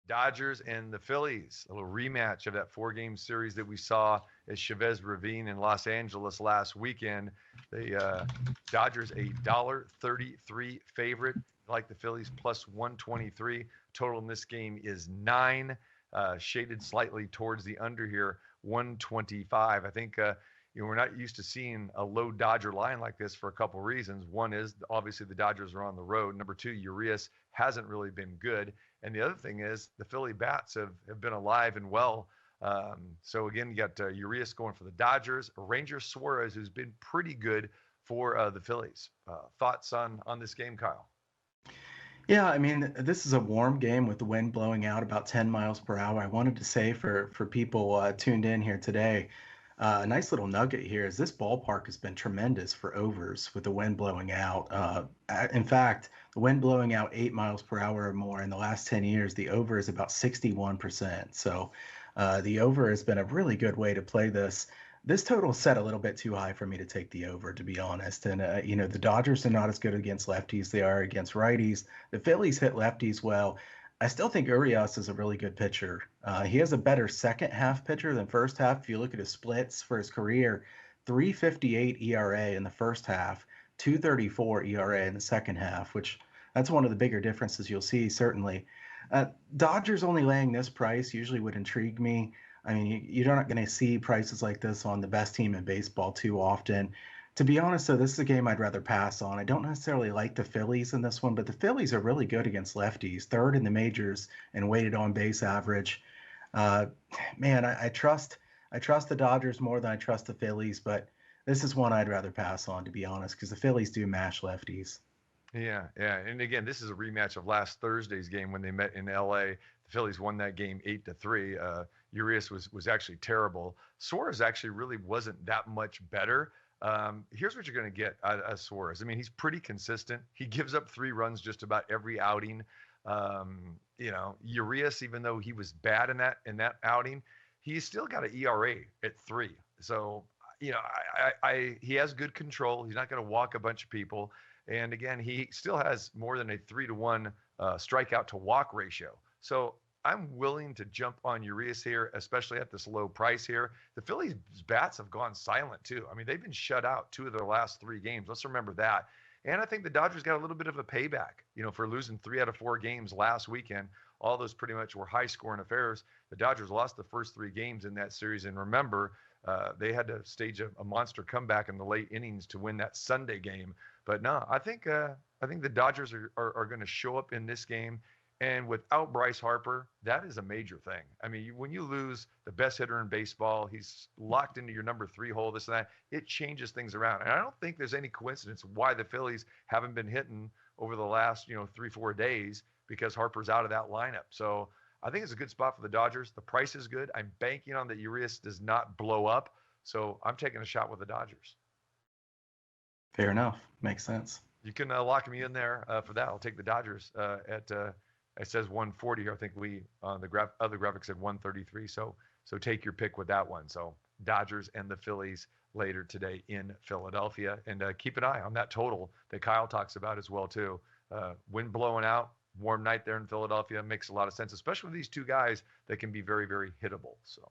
Dodgers and the Phillies, a little rematch of that four-game series that we saw at Chavez Ravine in Los Angeles last weekend. The Dodgers a $1.33 favorite, like the Phillies plus 123. Total in this game is 9, shaded slightly towards the under here, 125. I think we're not used to seeing a low Dodger line like this for a couple reasons. One is obviously the Dodgers are on the road. Number two, Urias hasn't really been good. And the other thing is the Philly bats have been alive and well. So again, you got Urias going for the Dodgers, Ranger Suarez, who's been pretty good for the Phillies. Thoughts on this game, Kyle? Yeah, I mean, this is a warm game with the wind blowing out about 10 miles per hour. I wanted to say for people tuned in here today, a nice little nugget here is this ballpark has been tremendous for overs with the wind blowing out. In fact, the wind blowing out 8 miles per hour or more in the last 10 years, the over is about 61%. So the over has been a really good way to play this. This total is set a little bit too high for me to take the over, to be honest. And, the Dodgers are not as good against lefties. They are against righties. The Phillies hit lefties well. I still think Urias is a really good pitcher. He has a better second half pitcher than first half. If you look at his splits for his career, 3.58 ERA in the first half, 2.34 ERA in the second half, which that's one of the bigger differences you'll see, certainly. Dodgers only laying this price usually would intrigue me. I mean, you're not going to see prices like this on the best team in baseball too often. To be honest, though, this is a game I'd rather pass on. I don't necessarily like the Phillies in this one, but the Phillies are really good against lefties, third in the majors in weighted on base average. Uh, Man, I trust the Dodgers more than I trust the Phillies, but this is one I'd rather pass on, to be honest, because the Phillies do mash lefties. Yeah, yeah. And again, this is a rematch of last Thursday's game when they met in LA. The Phillies won that game 8-3. Urias was actually terrible. Suarez actually really wasn't that much better. Here's what you're going to get out of Suarez. I mean, he's pretty consistent. He gives up 3 runs just about every outing. Urias, even though he was bad in that outing, he's still got an ERA at 3. So, he has good control. He's not going to walk a bunch of people. And again, he still has more than a 3-to-1 strikeout to walk ratio. So I'm willing to jump on Urias here, especially at this low price here. The Phillies bats have gone silent too. I mean, they've been shut out 2 of their last 3 games. Let's remember that. And I think the Dodgers got a little bit of a payback, for losing 3 out of 4 games last weekend. All those pretty much were high scoring affairs. The Dodgers lost the first 3 games in that series. And remember, they had to stage a monster comeback in the late innings to win that Sunday game. But no, I think the Dodgers are going to show up in this game, and without Bryce Harper, that is a major thing. I mean, when you lose the best hitter in baseball, he's locked into your number 3 hole, this and that. It changes things around, and I don't think there's any coincidence why the Phillies haven't been hitting over the last 3-4 days because Harper's out of that lineup. So I think it's a good spot for the Dodgers. The price is good. I'm banking on that Urias does not blow up, so I'm taking a shot with the Dodgers. Fair enough. Makes sense. You can lock me in there for that. I'll take the Dodgers at it says 140 here. I think we on the other graphic said 133. So take your pick with that one. So Dodgers and the Phillies later today in Philadelphia, and keep an eye on that total that Kyle talks about as well too. Wind blowing out, warm night there in Philadelphia makes a lot of sense, especially with these 2 guys that can be very, very hittable. So.